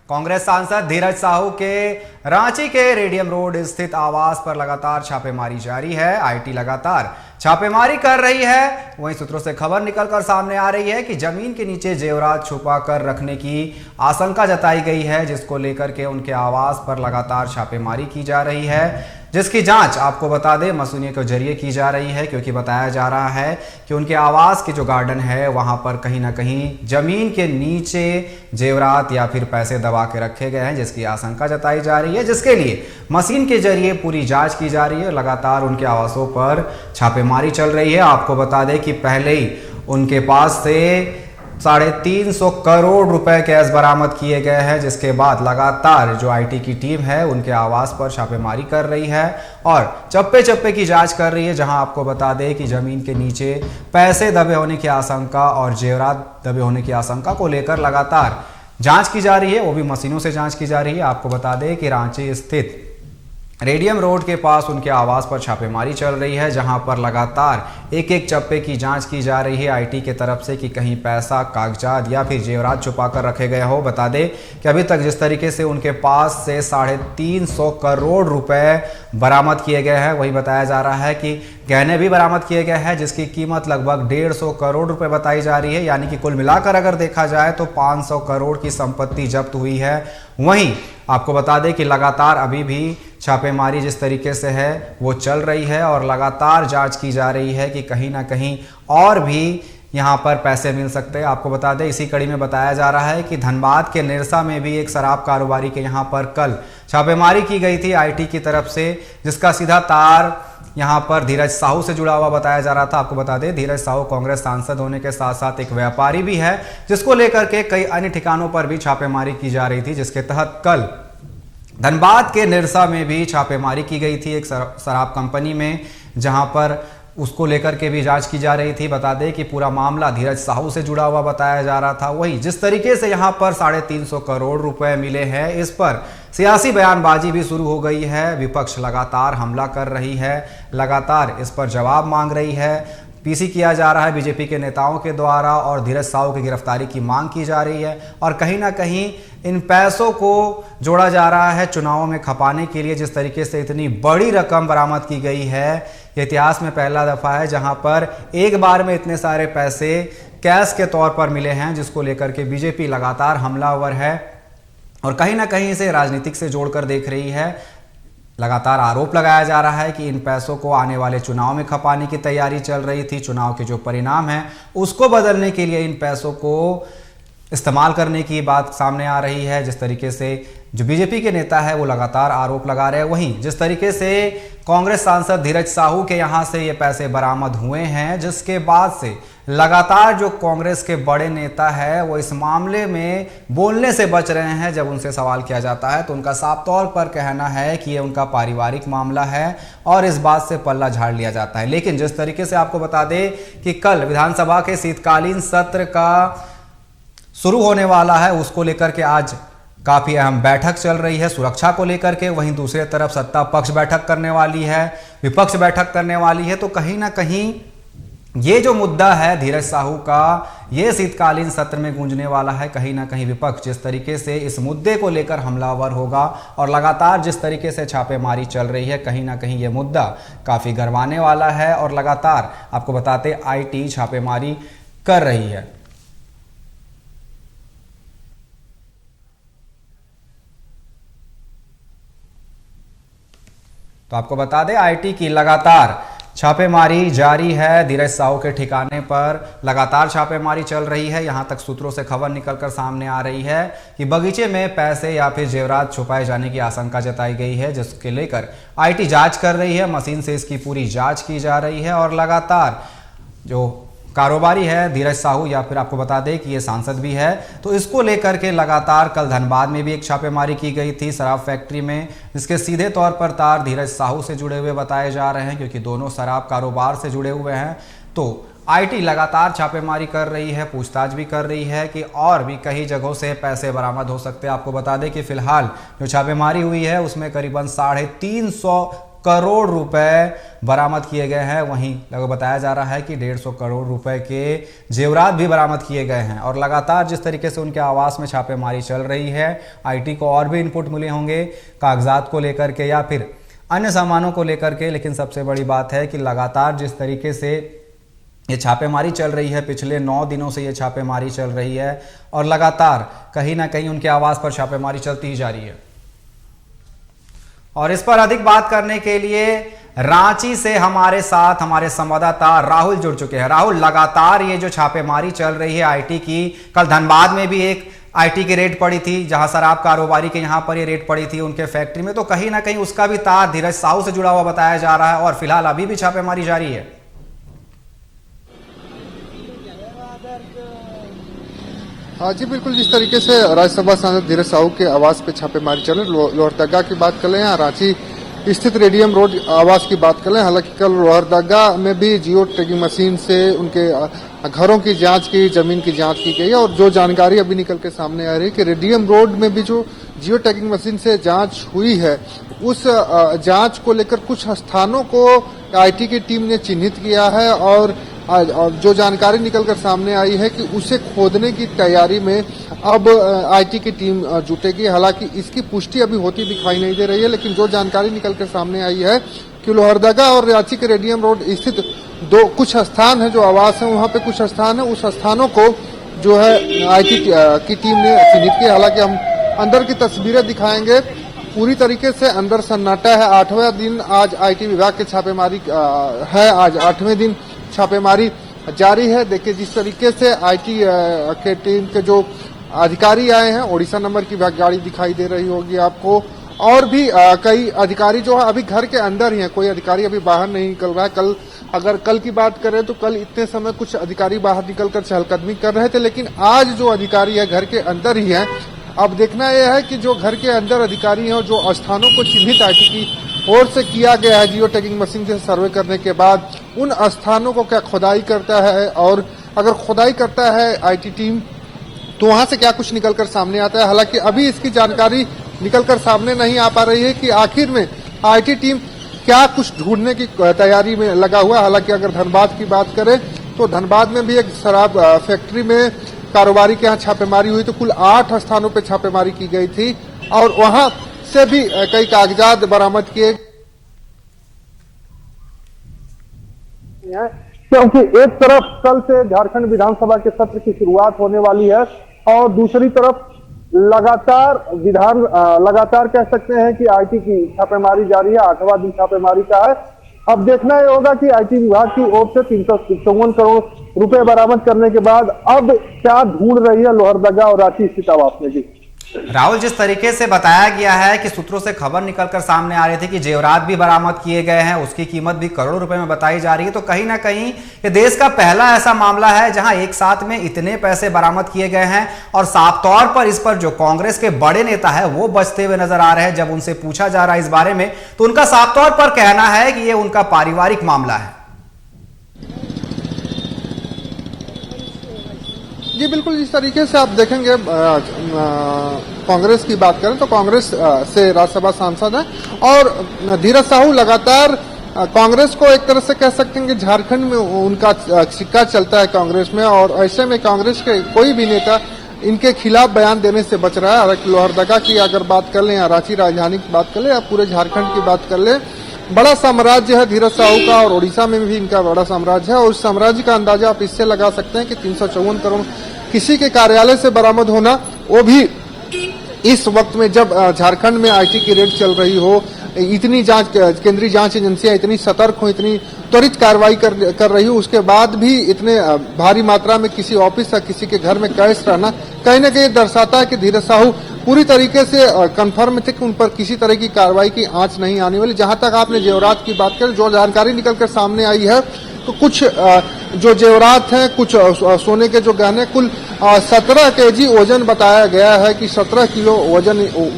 कांग्रेस सांसद धीरज साहू के रांची के रेडियम रोड स्थित आवास पर लगातार छापेमारी जारी है। आईटी लगातार छापेमारी कर रही है। वहीं सूत्रों से खबर निकलकर सामने आ रही है कि जमीन के नीचे जेवरात छुपा कर रखने की आशंका जताई गई है, जिसको लेकर के उनके आवास पर लगातार छापेमारी की जा रही है, जिसकी जांच आपको बता दें मशीनों के जरिए की जा रही है। क्योंकि बताया जा रहा है कि उनके आवास के जो गार्डन है वहां पर कहीं ना कहीं जमीन के नीचे जेवरात या फिर पैसे दबा के रखे गए हैं, जिसकी आशंका जताई जा रही है, जिसके लिए मशीन के जरिए पूरी जांच की जा रही है। लगातार उनके आवासों पर छापेमारी चल रही है। आपको बता दें कि पहले ही उनके पास से 350 करोड़ रुपए कैश बरामद किए गए हैं, जिसके बाद लगातार जो आईटी की टीम है उनके आवास पर छापेमारी कर रही है और चप्पे चप्पे की जांच कर रही है। जहां आपको बता दें कि जमीन के नीचे पैसे दबे होने की आशंका और जेवरात दबे होने की आशंका को लेकर लगातार जांच की जा रही है, वो भी मशीनों से जांच की जा रही है। आपको बता दें कि रांची स्थित रेडियम रोड के पास उनके आवास पर छापेमारी चल रही है, जहां पर लगातार एक एक चप्पे की जांच की जा रही है आईटी के तरफ से कि कहीं पैसा, कागजात या फिर जेवरात छुपा कर रखे गए हो। बता दें कि अभी तक जिस तरीके से उनके पास से 350 करोड़ रुपए बरामद किए गए हैं, वही बताया जा रहा है कि गहने भी बरामद किए गए हैं, जिसकी कीमत लगभग 150 करोड़ रुपए बताई जा रही है। यानी कि कुल मिलाकर अगर देखा जाए तो 500 करोड़ की संपत्ति जब्त हुई है। वहीं आपको बता दें कि लगातार अभी भी छापेमारी जिस तरीके से है वो चल रही है और लगातार जांच की जा रही है कि कहीं ना कहीं और भी यहाँ पर पैसे मिल सकते हैं। आपको बता दें इसी कड़ी में बताया जा रहा है कि धनबाद के निरसा में भी एक शराब कारोबारी के यहाँ पर कल छापेमारी की गई थी आईटी की तरफ से, जिसका सीधा तार यहाँ पर धीरज साहू से जुड़ा हुआ बताया जा रहा था। आपको बता दें धीरज साहू कांग्रेस सांसद होने के साथ साथ एक व्यापारी भी है, जिसको लेकर के कई अन्य ठिकानों पर भी छापेमारी की जा रही थी, जिसके तहत कल धनबाद के निरसा में भी छापेमारी की गई थी एक शराब कंपनी में, जहां पर उसको लेकर के भी जांच की जा रही थी। बता दें कि पूरा मामला धीरज साहू से जुड़ा हुआ बताया जा रहा था। वही जिस तरीके से यहां पर 350 करोड़ रुपए मिले हैं, इस पर सियासी बयानबाजी भी शुरू हो गई है। विपक्ष लगातार हमला कर रही है, लगातार इस पर जवाब मांग रही है। पीसी किया जा रहा है बीजेपी के नेताओं के द्वारा और धीरज साहू की गिरफ्तारी की मांग की जा रही है और कहीं ना कहीं इन पैसों को जोड़ा जा रहा है चुनावों में खपाने के लिए। जिस तरीके से इतनी बड़ी रकम बरामद की गई है, ये इतिहास में पहला दफा है जहां पर एक बार में इतने सारे पैसे कैश के तौर पर मिले हैं, जिसको लेकर के बीजेपी लगातार हमलावर है और कहीं ना कहीं इसे राजनीतिक से जोड़कर देख रही है। लगातार आरोप लगाया जा रहा है कि इन पैसों को आने वाले चुनाव में खपाने की तैयारी चल रही थी। चुनाव के जो परिणाम है उसको बदलने के लिए इन पैसों को इस्तेमाल करने की बात सामने आ रही है। जिस तरीके से जो बीजेपी के नेता है वो लगातार आरोप लगा रहे हैं। वहीं जिस तरीके से कांग्रेस सांसद धीरज साहू के यहाँ से ये पैसे बरामद हुए हैं, जिसके बाद से लगातार जो कांग्रेस के बड़े नेता है वो इस मामले में बोलने से बच रहे हैं। जब उनसे सवाल किया जाता है तो उनका साफ तौर पर कहना है कि ये उनका पारिवारिक मामला है और इस बात से पल्ला झाड़ लिया जाता है। लेकिन जिस तरीके से आपको बता दें कि कल विधानसभा के शीतकालीन सत्र का शुरू होने वाला है, उसको लेकर के आज काफी अहम बैठक चल रही है सुरक्षा को लेकर के। वहीं दूसरी तरफ सत्ता पक्ष बैठक करने वाली है, विपक्ष बैठक करने वाली है। तो कहीं ना कहीं ये जो मुद्दा है धीरज साहू का, ये शीतकालीन सत्र में गूंजने वाला है। कहीं ना कहीं विपक्ष जिस तरीके से इस मुद्दे को लेकर हमलावर होगा और लगातार जिस तरीके से छापेमारी चल रही है, कहीं ना कहीं ये मुद्दा काफी गरमाने वाला है और लगातार आपको बताते आईटी छापेमारी कर रही है। तो आपको बता दें आईटी की लगातार छापेमारी जारी है। धीरज साहू के ठिकाने पर लगातार छापेमारी चल रही है। यहां तक सूत्रों से खबर निकलकर सामने आ रही है कि बगीचे में पैसे या फिर जेवरात छुपाए जाने की आशंका जताई गई है, जिसके लेकर आईटी जांच कर रही है। मशीन से इसकी पूरी जांच की जा रही है और लगातार जो कारोबारी है धीरज साहू, या फिर आपको बता दें कि ये सांसद भी है, तो इसको लेकर के लगातार कल धनबाद में भी एक छापेमारी की गई थी शराब फैक्ट्री में, जिसके सीधे तौर पर तार धीरज साहू से जुड़े हुए बताए जा रहे हैं, क्योंकि दोनों शराब कारोबार से जुड़े हुए हैं। तो आईटी लगातार छापेमारी कर रही है, पूछताछ भी कर रही है कि और भी कई जगहों से पैसे बरामद हो सकते हैं। आपको बता दें कि फिलहाल जो छापेमारी हुई है उसमें करीबन 350 करोड़ रुपए बरामद किए गए हैं। वहीं लगभग बताया जा रहा है कि 150 करोड़ रुपए के जेवरात भी बरामद किए गए हैं। और लगातार जिस तरीके से उनके आवास में छापेमारी चल रही है, आईटी को और भी इनपुट मिले होंगे कागजात को लेकर के या फिर अन्य सामानों को लेकर के। लेकिन सबसे बड़ी बात है कि लगातार जिस तरीके से ये छापेमारी चल रही है, पिछले 9 दिनों से ये छापेमारी चल रही है और लगातार कहीं ना कहीं उनके आवास पर छापेमारी चलती ही जा रही है। और इस पर अधिक बात करने के लिए रांची से हमारे साथ हमारे संवाददाता राहुल जुड़ चुके हैं। राहुल, लगातार ये जो छापेमारी चल रही है आईटी की, कल धनबाद में भी एक आईटी की रेड पड़ी थी जहां शराब कारोबारी के यहां पर ये रेड पड़ी थी उनके फैक्ट्री में, तो कहीं ना कहीं उसका भी तार धीरज साहू से जुड़ा हुआ बताया जा रहा है और फिलहाल अभी भी छापेमारी जारी है। हाँ जी, बिल्कुल। जिस तरीके से राज्यसभा सांसद धीरज साहू के आवास पे छापेमारी चले, लोहरदगा की बात कर लें या रांची स्थित रेडियम रोड आवास की बात कर लें। हालांकि कल लोहरदगा में भी जियो टैगिंग मशीन से उनके घरों की जांच की, जमीन की जांच की गई है और जो जानकारी अभी निकल के सामने आ रही है कि रेडियम रोड में भी जो जियो टैगिंग मशीन से जांच हुई है, उस जांच को लेकर कुछ स्थानों को आईटी की टीम ने चिन्हित किया है और जो जानकारी निकलकर सामने आई है कि उसे खोदने की तैयारी में अब आईटी की टीम जुटेगी। हालांकि इसकी पुष्टि अभी होती दिखाई नहीं दे रही है, लेकिन जो जानकारी निकलकर सामने आई है कि लोहरदगा और रांची के रेडियम रोड स्थित कुछ स्थान है, जो आवास है, वहां पे कुछ स्थान है, उस स्थानों को जो है आईटी की टीम ने चिन्हित किया। हालांकि हम अंदर की तस्वीरें दिखाएंगे। पूरी तरीके से अंदर सन्नाटा है। 8वां दिन आज आईटी विभाग के छापेमारी है। आज 8वें दिन छापेमारी जारी है। देखिए जिस तरीके से आईटी के टीम के जो अधिकारी आए हैं, ओडिशा नंबर की गाड़ी दिखाई दे रही होगी आपको, और भी कई अधिकारी जो है अभी घर के अंदर ही हैं। कोई अधिकारी अभी बाहर नहीं निकल रहा है। अगर कल की बात करें तो कल इतने समय कुछ अधिकारी बाहर निकलकर चहलकदमी कर रहे थे, लेकिन आज जो अधिकारी है घर के अंदर ही है। अब देखना यह है कि जो घर के अंदर अधिकारी हैं और जो स्थानों को चिन्हित आईटी की ओर से किया गया है जियो टैगिंग मशीन से सर्वे करने के बाद, उन स्थानों को क्या खुदाई करता है और अगर खुदाई करता है आईटी टीम तो वहां से क्या कुछ निकलकर सामने आता है। हालांकि अभी इसकी जानकारी निकलकर सामने नहीं आ पा रही है कि आखिर में आईटी टीम क्या कुछ ढूंढने की तैयारी में लगा हुआ। हालांकि अगर धनबाद की बात करें तो धनबाद में भी एक शराब फैक्ट्री में कारोबारी के यहाँ छापेमारी हुई, तो कुल 8 स्थानों पर छापेमारी की गई थी और वहां से भी कई कागजात बरामद किए। क्योंकि एक तरफ कल से झारखंड विधानसभा के सत्र की शुरुआत होने वाली है और दूसरी तरफ लगातार कह सकते हैं कि आईटी की छापेमारी जारी है। 8वां दिन छापेमारी का है। अब देखना ये होगा कि आईटी विभाग की ओर से 354 करोड़ रुपए बरामद करने के बाद अब क्या ढूंढ रही है लोहरदगा और रांची स्थित आवास में। जी राहुल, जिस तरीके से बताया गया है कि सूत्रों से खबर निकलकर सामने आ रही थी कि जेवरात भी बरामद किए गए हैं, उसकी कीमत भी करोड़ों रुपए में बताई जा रही है, तो कहीं ना कहीं ये देश का पहला ऐसा मामला है जहां एक साथ में इतने पैसे बरामद किए गए हैं। और साफ तौर पर इस पर जो कांग्रेस के बड़े नेता है वो बचते हुए नजर आ रहे हैं। जब उनसे पूछा जा रहा है इस बारे में तो उनका साफ तौर पर कहना है कि ये उनका पारिवारिक मामला है। जी बिल्कुल। जिस तरीके से आप देखेंगे कांग्रेस की बात करें तो कांग्रेस से राज्यसभा सांसद हैं और धीरज साहू लगातार कांग्रेस को एक तरह से कह सकते हैं कि झारखंड में उनका सिक्का चलता है कांग्रेस में, और ऐसे में कांग्रेस के कोई भी नेता इनके खिलाफ बयान देने से बच रहा है। लोहरदगा की अगर बात कर लें या रांची राजधानी की बात कर लें या पूरे झारखंड की बात कर लें, बड़ा साम्राज्य है धीरज साहू का और ओडिशा में भी इनका बड़ा साम्राज्य है। और उस साम्राज्य का अंदाजा आप इससे लगा सकते हैं कि 354 करोड़ किसी के कार्यालय से बरामद होना, वो भी इस वक्त में जब झारखंड में आईटी की रेड चल रही हो, इतनी जांच केंद्रीय जांच एजेंसियां इतनी सतर्क हो, इतनी त्वरित कार्रवाई कर रही हो, उसके बाद भी इतने भारी मात्रा में किसी ऑफिस या किसी के घर में कैश रहना कहीं न कहीं दर्शाता है कि धीरज साहू पूरी तरीके से कंफर्म थे कि उन पर किसी तरह की कार्रवाई की आंच नहीं आने वाली। जहां तक आपने जेवरात की बात करें, जो जानकारी निकलकर सामने आई है तो कुछ जो जेवरात हैं, कुछ सोने के जो गहने, कुल 17 केजी वजन बताया गया है कि 17 किलो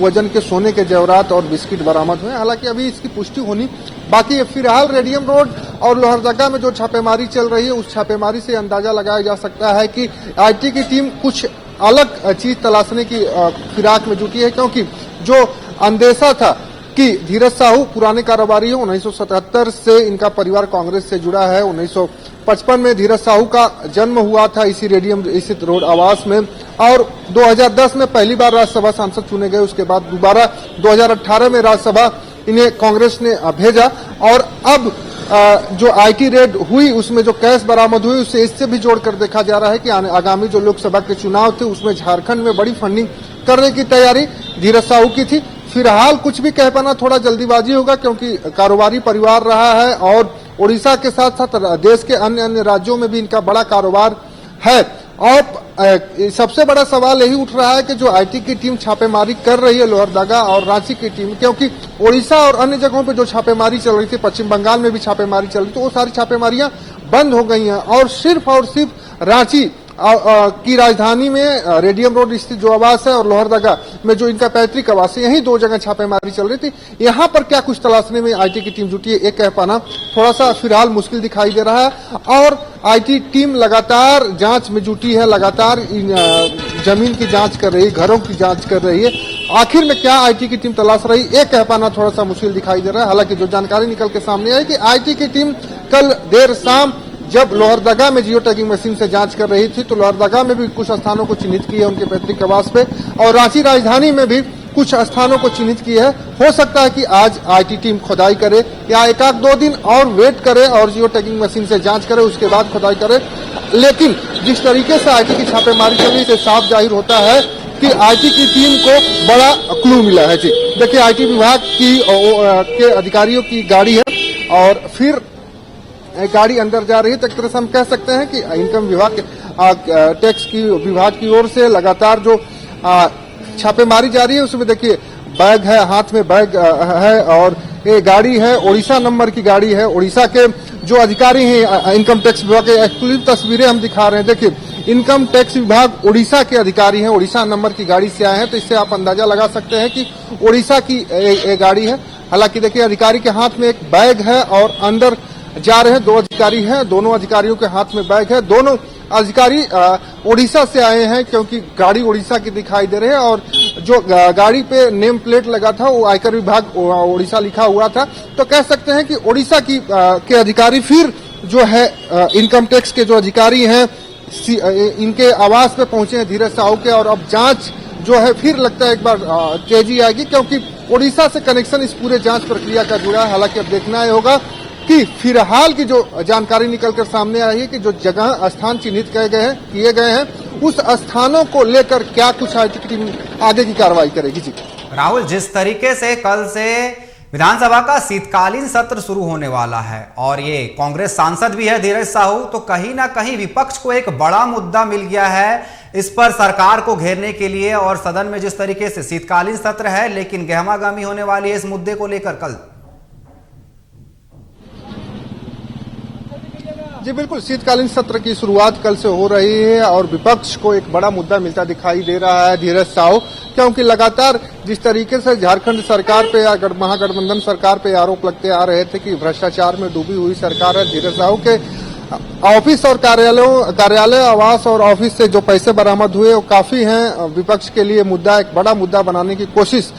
वजन के सोने के जेवरात और बिस्किट बरामद हुए। हालांकि अभी इसकी पुष्टि होनी बाकी है। फिलहाल रेडियम रोड और लोहरदगा में जो छापेमारी चल रही है, उस छापेमारी से अंदाजा लगाया जा सकता है कि आईटी की टीम कुछ अलग चीज तलाशने की फिराक में जुटी है, क्योंकि जो अंदेशा था कि धीरज साहू पुराने कारोबारी हैं। 1977 से इनका परिवार कांग्रेस से जुड़ा है। 1955 में धीरज साहू का जन्म हुआ था इसी रेडियम स्थित रोड आवास में, और 2010 में पहली बार राज्यसभा सांसद चुने गए। उसके बाद दोबारा 2018 में राज्यसभा इन्हें कांग्रेस ने भेजा, और अब जो आईटी रेड हुई उसमें जो कैश बरामद हुई उससे इससे भी जोड़कर देखा जा रहा है कि आगामी जो लोकसभा के चुनाव थे उसमें झारखंड में बड़ी फंडिंग करने की तैयारी धीरज साहू की थी। फिलहाल कुछ भी कह पाना थोड़ा जल्दीबाजी होगा, क्योंकि कारोबारी परिवार रहा है और ओडिशा के साथ साथ देश के अन्य अन्य राज्यों में भी इनका बड़ा कारोबार है। और सबसे बड़ा सवाल यही उठ रहा है कि जो आईटी की टीम छापेमारी कर रही है लोहरदगा और रांची की टीम, क्योंकि ओडिशा और अन्य जगहों पे जो छापेमारी चल रही थी, पश्चिम बंगाल में भी छापेमारी चल रही थी, तो वो सारी छापेमारियां बंद हो गई हैं और सिर्फ रांची की राजधानी में रेडियम रोड स्थित जो आवास है और लोहरदगा में जो इनका पैतृक आवास है, यही दो जगह छापेमारी चल रही थी। यहाँ पर क्या कुछ तलाशने में आईटी की टीम जुटी है, ये कह पाना थोड़ा सा फिलहाल मुश्किल दिखाई दे रहा है। और आईटी टीम लगातार जांच में जुटी है, लगातार जमीन की जांच कर रही है, घरों की जांच कर रही है। आखिर में क्या आईटी की टीम तलाश रही, ये कह पाना थोड़ा सा मुश्किल दिखाई दे रहा है। हालांकि जो जानकारी निकल के सामने आई कि आईटी की टीम कल देर शाम जब लोहरदगा में जियो टैगिंग मशीन से जांच कर रही थी, तो लोहरदगा में भी कुछ स्थानों को चिन्हित किया है उनके पैतृक आवास पे, और रांची राजधानी में भी कुछ स्थानों को चिन्हित किया है। हो सकता है कि आज आईटी टीम खुदाई करे या एक आध 2 दिन और वेट करे और जियो टैगिंग मशीन से जांच करे, उसके बाद खुदाई करे। लेकिन जिस तरीके से आईटी की छापेमारी चल रही है, साफ जाहिर होता है कि आईटी की टीम को बड़ा क्लू मिला है। जी देखिए, आईटी विभाग के अधिकारियों की गाड़ी है और फिर गाड़ी अंदर जा रही है। तो एक तरह से हम कह सकते हैं कि इनकम विभाग टैक्स की विभाग की ओर से लगातार जो छापेमारी जारी है, उसमें देखिए बैग है, हाथ में बैग है और ये गाड़ी है, ओडिशा नंबर की गाड़ी है। ओडिशा के जो अधिकारी हैं इनकम टैक्स विभाग के, एक्सक्लूसिव तस्वीरें हम दिखा रहे हैं। देखिए, इनकम टैक्स विभाग ओडिशा के अधिकारी हैं, ओडिशा नंबर की गाड़ी से आए हैं, तो इससे आप अंदाजा लगा सकते हैं कि ओडिशा की गाड़ी है। हालांकि देखिए, अधिकारी के हाथ में एक बैग है और अंदर जा रहे हैं 2 अधिकारी हैं, दोनों अधिकारियों के हाथ में बैग है। दोनों अधिकारी ओडिशा से आए हैं, क्योंकि गाड़ी ओडिशा की दिखाई दे रही है और जो गाड़ी पे नेम प्लेट लगा था वो आयकर विभाग ओडिशा लिखा हुआ था। तो कह सकते हैं कि ओडिशा के अधिकारी फिर जो है इनकम टैक्स के जो अधिकारी हैं इनके आवास पे पहुंचे हैं धीरज साहू के, और अब जांच जो है फिर लगता है एक बार तेजी आएगी, क्योंकि ओडिशा से कनेक्शन इस पूरे जांच प्रक्रिया का जुड़ा है। हालांकि अब देखना ये होगा कि फिलहाल की जो जानकारी निकलकर सामने आई है कि जो जगह स्थान चिन्हित किए गए हैं उस स्थानों को लेकर क्या कुछ आईटी की टीम आगे की कार्रवाई करेगी। जी राहुल, जिस तरीके से कल से विधानसभा का शीतकालीन सत्र शुरू होने वाला है और ये कांग्रेस सांसद भी है धीरज साहू, तो कहीं ना कहीं विपक्ष को एक बड़ा मुद्दा मिल गया है इस पर सरकार को घेरने के लिए। और सदन में जिस तरीके से शीतकालीन सत्र है, लेकिन गहमागहमी होने वाली है इस मुद्दे को लेकर कल। जी बिल्कुल, शीतकालीन सत्र की शुरुआत कल से हो रही है और विपक्ष को एक बड़ा मुद्दा मिलता दिखाई दे रहा है धीरज साहू, क्योंकि लगातार जिस तरीके से झारखंड सरकार पे या महागठबंधन सरकार पे आरोप लगते आ रहे थे कि भ्रष्टाचार में डूबी हुई सरकार है, धीरज साहू के ऑफिस और कार्यालय आवास और ऑफिस से जो पैसे बरामद हुए वो काफी हैं। विपक्ष के लिए मुद्दा एक बड़ा मुद्दा बनाने की कोशिश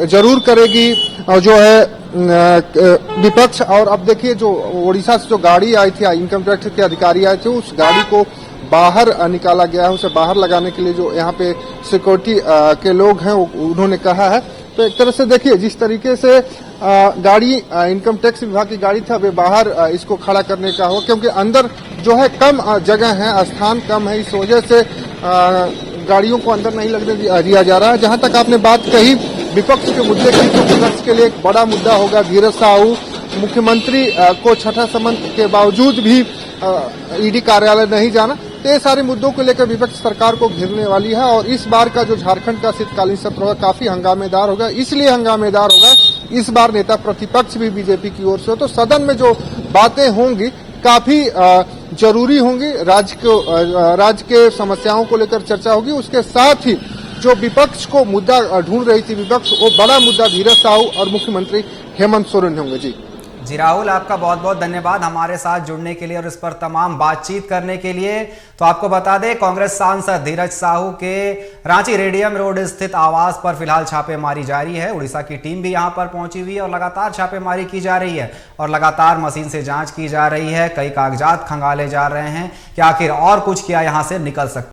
जरूर करेगी जो है विपक्ष। और अब देखिए, जो ओडिशा से जो गाड़ी आई थी, इनकम टैक्स के अधिकारी आए थे, उस गाड़ी को बाहर निकाला गया है। उसे बाहर लगाने के लिए जो यहाँ पे सिक्योरिटी के लोग हैं उन्होंने कहा है। तो एक तरह से देखिए, जिस तरीके से गाड़ी इनकम टैक्स विभाग की गाड़ी था, वे बाहर इसको खड़ा करने का हो, क्योंकि अंदर जो है कम जगह है, स्थान कम है, इस वजह से गाड़ियों को अंदर नहीं लगने दिया जा रहा है। जहां तक आपने बात कही विपक्ष के मुद्दे की, तो विपक्ष के लिए एक बड़ा मुद्दा होगा धीरज साहू। मुख्यमंत्री को छठा समन के बावजूद भी ईडी कार्यालय नहीं जाना, तो ये सारे मुद्दों को लेकर विपक्ष सरकार को घेरने वाली है। और इस बार का जो झारखंड का शीतकालीन सत्र होगा काफी हंगामेदार होगा। इसलिए हंगामेदार होगा, इस बार नेता प्रतिपक्ष भी बीजेपी की ओर से हो, तो सदन में जो बातें होंगी काफी जरूरी होंगी। राज्य के समस्याओं को लेकर चर्चा होगी। उसके साथ ही जो विपक्ष को मुद्दा ढूंढ रही थी विपक्ष, वो बड़ा मुद्दा धीरज साहू और मुख्यमंत्री हेमंत सोरेन होंगे। जी जी राहुल, आपका बहुत बहुत धन्यवाद हमारे साथ जुड़ने के लिए और इस पर तमाम बातचीत करने के लिए। तो आपको बता दें, कांग्रेस सांसद धीरज साहू के रांची रेडियम रोड स्थित आवास पर फिलहाल छापेमारी जारी है। उड़ीसा की टीम भी यहां पर पहुंची हुई है और लगातार छापेमारी की जा रही है और लगातार मशीन से जांच की जा रही है। कई कागजात खंगाले जा रहे हैं कि आखिर और कुछ क्या यहां से निकल सकता है।